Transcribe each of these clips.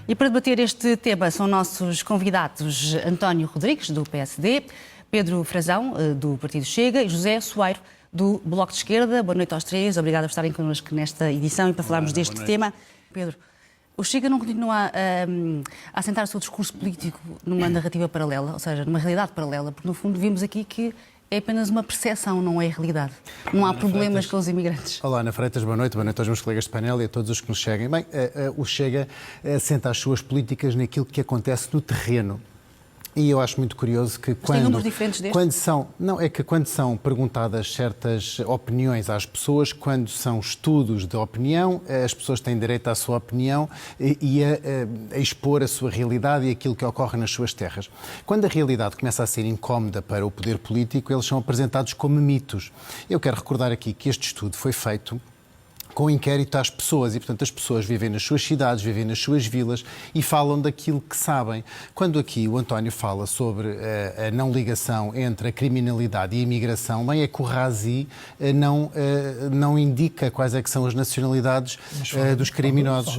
E para debater este tema são nossos convidados António Rodrigues, do PSD, Pedro Frazão, do Partido Chega, e José Soeiro, do Bloco de Esquerda. Boa noite aos três, obrigada por estarem connosco nesta edição e para falarmos deste tema. Pedro, o Chega não continua a assentar o seu discurso político numa narrativa paralela, ou seja, numa realidade paralela, porque no fundo vimos aqui que é apenas uma percepção, não é realidade. Não há problemas com os imigrantes. Olá, Ana Freitas, boa noite aos meus colegas de painel e a todos os que nos seguem. Bem, o Chega assenta as suas políticas naquilo que acontece no terreno. E eu acho muito curioso que tem números diferentes destes? quando são perguntadas certas opiniões às pessoas, quando são estudos de opinião, as pessoas têm direito à sua opinião e a expor a sua realidade e aquilo que ocorre nas suas terras. Quando a realidade começa a ser incómoda para o poder político, eles são apresentados como mitos. Eu quero recordar aqui que este estudo foi feito com inquérito às pessoas e, portanto, as pessoas vivem nas suas cidades, vivem nas suas vilas e falam daquilo que sabem. Quando aqui o António fala sobre a não ligação entre a criminalidade e a imigração, bem, é que o RASI não indica quais é que são as nacionalidades dos criminosos.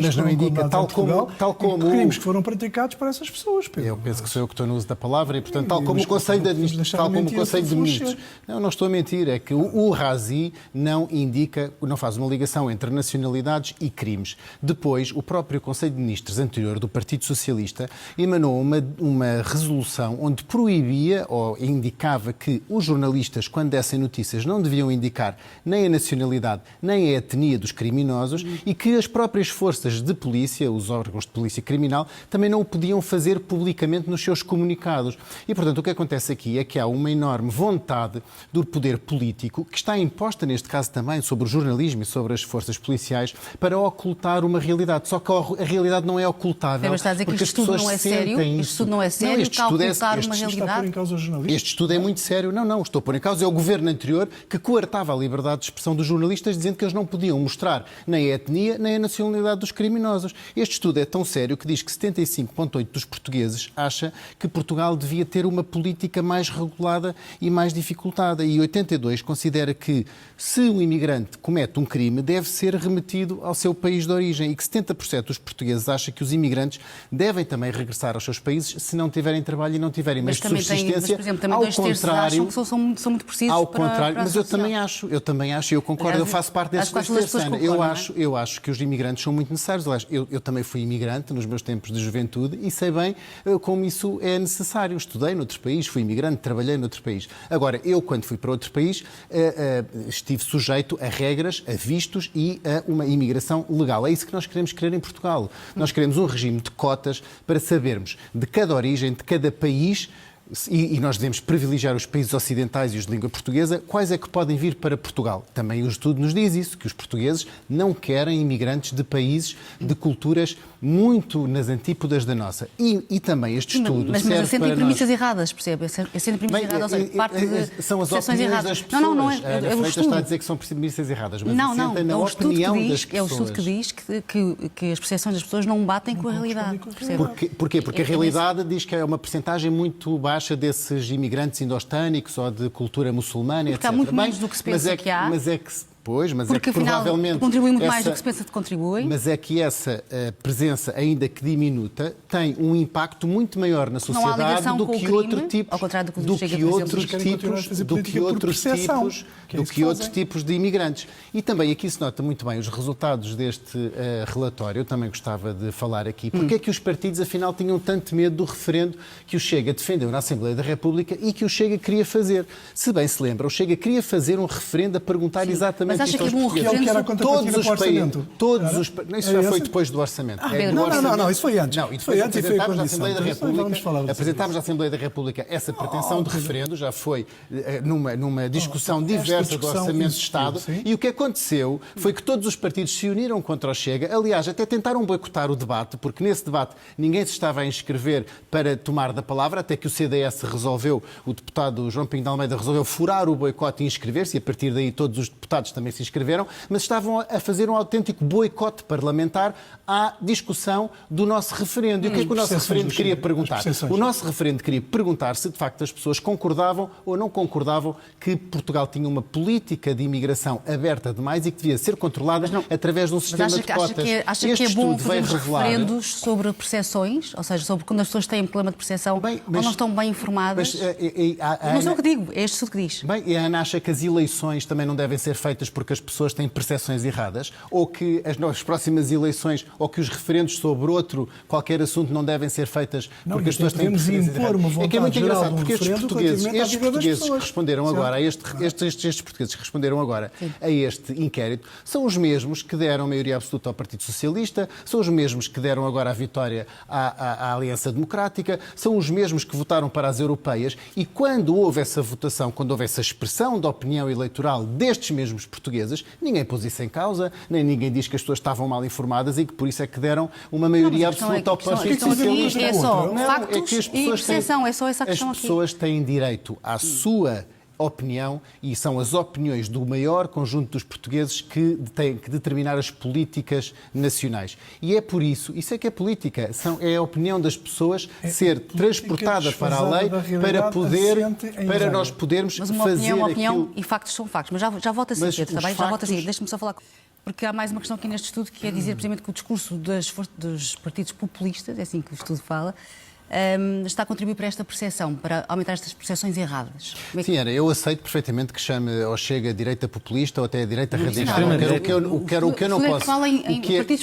Mas não indica, tal como crimes que foram praticados por essas pessoas, Pedro. Eu penso que sou eu que estou no uso da palavra e, portanto, tal como o Conselho de Ministros. Não estou a mentir, é que o RASI não indica, não faz uma ligação entre nacionalidades e crimes. Depois, o próprio Conselho de Ministros anterior do Partido Socialista emanou uma resolução onde proibia ou indicava que os jornalistas, quando dessem notícias, não deviam indicar nem a nacionalidade nem a etnia dos criminosos e que as próprias forças de polícia, os órgãos de polícia criminal, também não o podiam fazer publicamente nos seus comunicados. E, portanto, o que acontece aqui é que há uma enorme vontade do poder político, que está imposta, neste caso também, sobre o jornalismo e sobre as forças policiais, para ocultar uma realidade. Só que a realidade não é ocultável. Mas está a dizer que este estudo não é sério? Este estudo não é sério? Está a ocultar uma realidade? Está a pôr em causa os jornalistas? Este estudo é muito sério. Não, estou a pôr em causa. É o governo anterior que coartava a liberdade de expressão dos jornalistas, dizendo que eles não podiam mostrar nem a etnia nem a nacionalidade dos criminosos. Este estudo é tão sério que diz que 75,8% dos portugueses acha que Portugal devia ter uma política mais regulada e mais dificultada. E 82% considera que, se um imigrante comete um crime, deve ser remetido ao seu país de origem e que 70% dos portugueses acham que os imigrantes devem também regressar aos seus países se não tiverem trabalho e não tiverem meios de subsistência. Mas, por exemplo, também dois terços acham que são muito precisos. Ao contrário, mas eu também acho, eu concordo, eu faço parte desses dois terços. Eu acho que os imigrantes são muito necessários. Eu também fui imigrante nos meus tempos de juventude e sei bem como isso é necessário. Estudei noutro país, fui imigrante, trabalhei noutro país. Agora, eu, quando fui para outro país, estive sujeito a regras, a vistos e a uma imigração legal. É isso que nós queremos em Portugal. Nós queremos um regime de cotas para sabermos de cada origem, de cada país, e nós devemos privilegiar os países ocidentais e os de língua portuguesa, quais é que podem vir para Portugal. Também o estudo nos diz isso, que os portugueses não querem imigrantes de países de culturas muito nas antípodas da nossa. E também este estudo mas assentem premissas erradas, percebe? Assentem premissas erradas, ou seja, parte de são as opiniões erradas. das pessoas. Não é. A Ana Freitas está a dizer que são premissas erradas, mas assentem na é opinião das pessoas. É o estudo que diz que as percepções das pessoas não batem com a realidade. Porquê? Porque a realidade diz que é uma percentagem muito baixa desses imigrantes indostânicos ou de cultura muçulmana, porque etc. Há muito menos do que se pensa que há. Porque afinal contribui muito mais do que se pensa que contribui. Mas é que essa presença, ainda que diminuta, tem um impacto muito maior na sociedade do que outro tipo, outros tipos de imigrantes. E também aqui se nota muito bem os resultados deste relatório. Eu também gostava de falar aqui. Porque é que os partidos, afinal, tinham tanto medo do referendo que o Chega defendeu na Assembleia da República e que o Chega queria fazer? Se bem se lembra, o Chega queria fazer um referendo a perguntar exatamente. Mas acha que é bom o referendo? Todos os orçamento. Isso já foi depois do orçamento. Não, isso foi antes. Não, foi antes e foi a condição. Apresentámos à Assembleia da República essa pretensão de referendo, já foi numa discussão diversa do Orçamento de Estado, e o que aconteceu foi que todos os partidos se uniram contra o Chega, aliás, até tentaram boicotar o debate, porque nesse debate ninguém se estava a inscrever para tomar da palavra, até que o CDS resolveu, o deputado João Pinho de Almeida resolveu furar o boicote e inscrever-se, e a partir daí todos os deputados também também se inscreveram, mas estavam a fazer um autêntico boicote parlamentar à discussão do nosso referendo. E o que é que o nosso referendo queria perguntar? O nosso referendo queria perguntar se, de facto, as pessoas concordavam ou não concordavam que Portugal tinha uma política de imigração aberta demais e que devia ser controlada através de um sistema de cotas. Acha que é bom fazer referendos sobre percepções? Ou seja, sobre quando as pessoas têm um problema de percepção ou não estão bem informadas? Não sei o que digo, é este estudo que diz. Bem, e a Ana acha que as eleições também não devem ser feitas porque as pessoas têm percepções erradas? Ou que as próximas eleições, ou que os referendos sobre qualquer assunto não devem ser feitas porque as pessoas têm percepções erradas? É que é muito engraçado, porque estes portugueses que responderam agora, estes portugueses que responderam agora a este inquérito, são os mesmos que deram maioria absoluta ao Partido Socialista, são os mesmos que deram agora a vitória à Aliança Democrática, são os mesmos que votaram para as europeias, e quando houve essa votação, quando houve essa expressão da opinião eleitoral destes mesmos portugueses, ninguém pôs isso em causa, nem ninguém diz que as pessoas estavam mal informadas e que por isso é que deram uma maioria absoluta ao Partido Socialista. É só factos e percepção, é só essa questão aqui. As pessoas têm direito à sua opinião e são as opiniões do maior conjunto dos portugueses que têm que determinar as políticas nacionais. E é por isso é que é política, é a opinião das pessoas ser transportada para a lei para nós podermos fazer opinião aquilo... e factos são factos. Mas já volto a seguir, Pedro, está bem? Já volto a seguir. Deixa-me só falar... Porque há mais uma questão aqui neste estudo que é dizer precisamente que o discurso dos partidos populistas, é assim que o estudo fala, está a contribuir para esta percepção, para aumentar estas percepções erradas. Sim, Ana, eu aceito perfeitamente que chame ou chega a direita populista ou até a direita radical. O que eu não posso...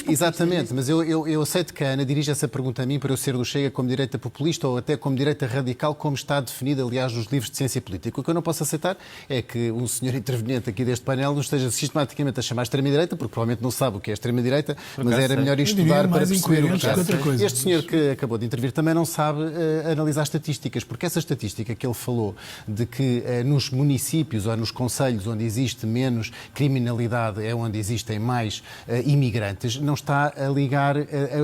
Exatamente, mas eu aceito que a Ana dirija essa pergunta a mim para eu ser do Chega como direita populista ou até como direita radical, como está definido, aliás, nos livros de ciência política. O que eu não posso aceitar é que um senhor interveniente aqui deste painel nos esteja sistematicamente a chamar extrema-direita, porque provavelmente não sabe o que é extrema-direita, mas era melhor estudar para perceber o que é. Este senhor que acabou de intervir também não sabe analisar estatísticas, porque essa estatística que ele falou de que nos municípios ou nos concelhos onde existe menos criminalidade é onde existem mais imigrantes, não está a ligar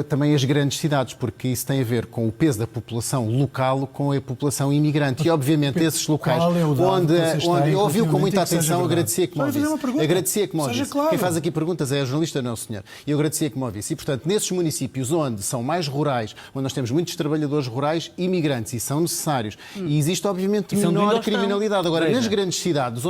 também as grandes cidades, porque isso tem a ver com o peso da população local com a população imigrante. E, obviamente, esses locais onde ouviu com muita atenção, agradecia que me ouvisse. Agradecia que me ouvisse. Quem faz aqui perguntas é a jornalista, não o senhor. E eu agradecia que me ouvisse. E, portanto, nesses municípios onde são mais rurais, onde nós temos muitos trabalhadores rurais imigrantes e são necessários. E existe, obviamente, menor criminalidade. Agora, nas grandes cidades,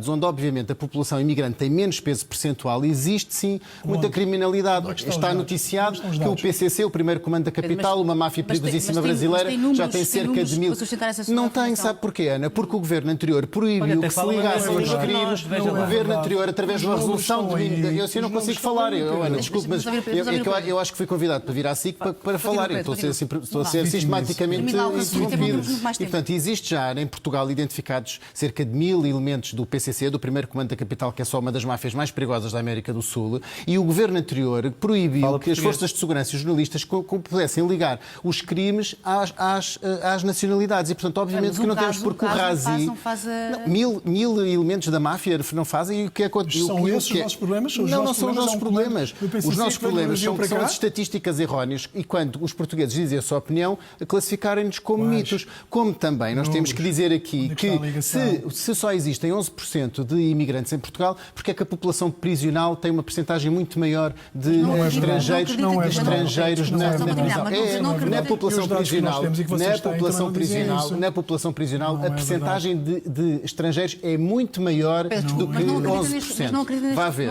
onde obviamente a população imigrante tem menos peso percentual, existe sim muita criminalidade. Está noticiado que o PCC, o primeiro comando da capital, uma máfia perigosíssima brasileira, já tem cerca de 1000... Não tem, sabe porquê, Ana? Porque o governo anterior proibiu que se ligassem os crimes. O governo anterior, através de uma resolução de... Eu não consigo falar, Ana, desculpe, mas eu acho que fui convidado para vir à SIC para falar. Estou a ser sistematicamente interrompido. E, portanto, existe já em Portugal identificados cerca de 1000 elementos do PCC, do primeiro comando da capital, que é só uma das máfias mais perigosas da América do Sul, e o governo anterior proibiu que as forças de segurança e os jornalistas pudessem ligar os crimes às nacionalidades. E, portanto, obviamente que não temos, porque o Razi... 1000 elementos da máfia não fazem e o que é... São esses os nossos problemas? Não são os nossos problemas. Os nossos problemas são as estatísticas erróneas e quando os portugueses dizem a sua opinião, classificarem-nos como mitos. Como também nós temos que dizer aqui que se só existem 11% de imigrantes em Portugal, porque é que a população prisional tem uma percentagem muito maior de estrangeiros na prisão? Na população prisional, a percentagem de estrangeiros é muito maior do que 11%. Vá ver.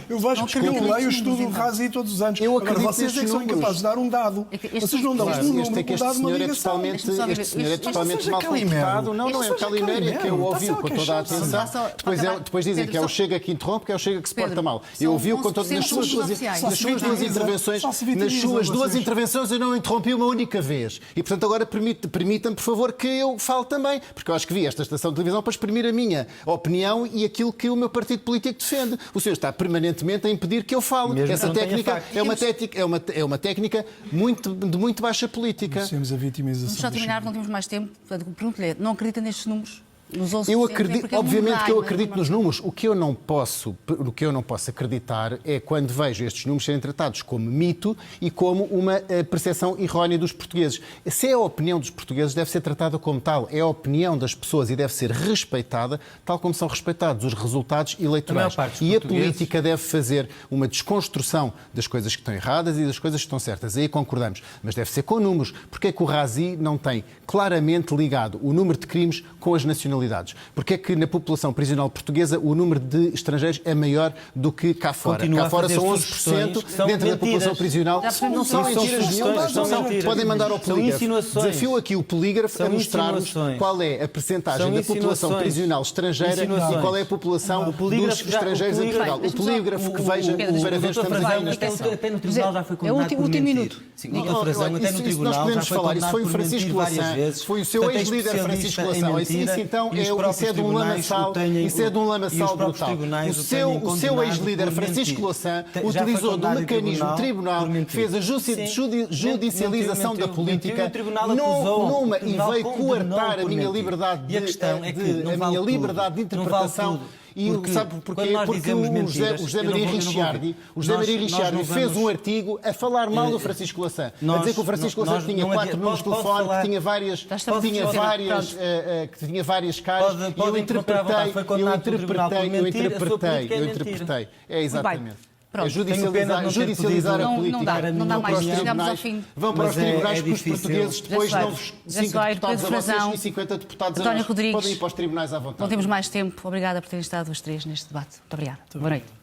Eu vejo que eu leio o estudo do Razi todos os anos. Agora vocês são incapazes de dar um dado. Vocês não dão um número, este senhor é totalmente mal comportado. Não é o Calimero, é que eu ouvi-o com toda a atenção. Depois dizem que é o Chega que interrompe, que é o Chega que se porta mal. Eu ouvi-o nas suas duas intervenções eu não interrompi uma única vez. E, portanto, agora permitam-me, por favor, que eu fale também, porque eu acho que vi esta estação de televisão para exprimir a minha opinião e aquilo que o meu partido político defende. O senhor está permanentemente a impedir que eu fale. Essa técnica é uma técnica de muito baixa política. Temos a vitimização. Vamos só terminar, não temos mais tempo. Pergunto-lhe, não acredita nestes números? Eu acredito, obviamente que eu acredito nos números. O que eu não posso acreditar é quando vejo estes números serem tratados como mito e como uma percepção errónea dos portugueses. Se é a opinião dos portugueses, deve ser tratada como tal. É a opinião das pessoas e deve ser respeitada, tal como são respeitados os resultados eleitorais. E a política deve fazer uma desconstrução das coisas que estão erradas e das coisas que estão certas. Aí concordamos. Mas deve ser com números. Porque é que o Razi não tem claramente ligado o número de crimes com as nacionalidades? Porque é que na população prisional portuguesa o número de estrangeiros é maior do que cá fora? Continua cá fora são 11% dentro da população prisional. Não são mentiras nenhumas. Podem mandar ao polígrafo. Desafio aqui o polígrafo a mostrar-nos qual é a percentagem da população prisional estrangeira e qual é a população dos estrangeiros em Portugal. O polígrafo que veja para ver se estamos aqui na estação. Até no tribunal já foi condenado por mentir. Isso nós podemos falar. Isso foi o Francisco Louçã, foi o seu ex-líder Francisco Louçã. Isso então isso é de um lamaçal brutal. O seu ex-líder Francisco Louçã utilizou do mecanismo tribunal, fez a judicialização da política e veio coartar a minha liberdade de interpretação. E sabe porquê? Porque o José Maria Ricciardi fez um artigo a falar mal do Francisco Louçã, a dizer que o Francisco Louçã tinha 4 números de telefone, que tinha várias caras, e eu interpretei. É exatamente. É judicializar a política. Não dá mais, chegamos ao fim. Vão para os tribunais que os portugueses, depois novos 5 deputados a vocês e 50 deputados a nós, podem ir para os tribunais à vontade. Não temos mais tempo. Obrigada por terem estado os três neste debate. Muito obrigada. Boa noite.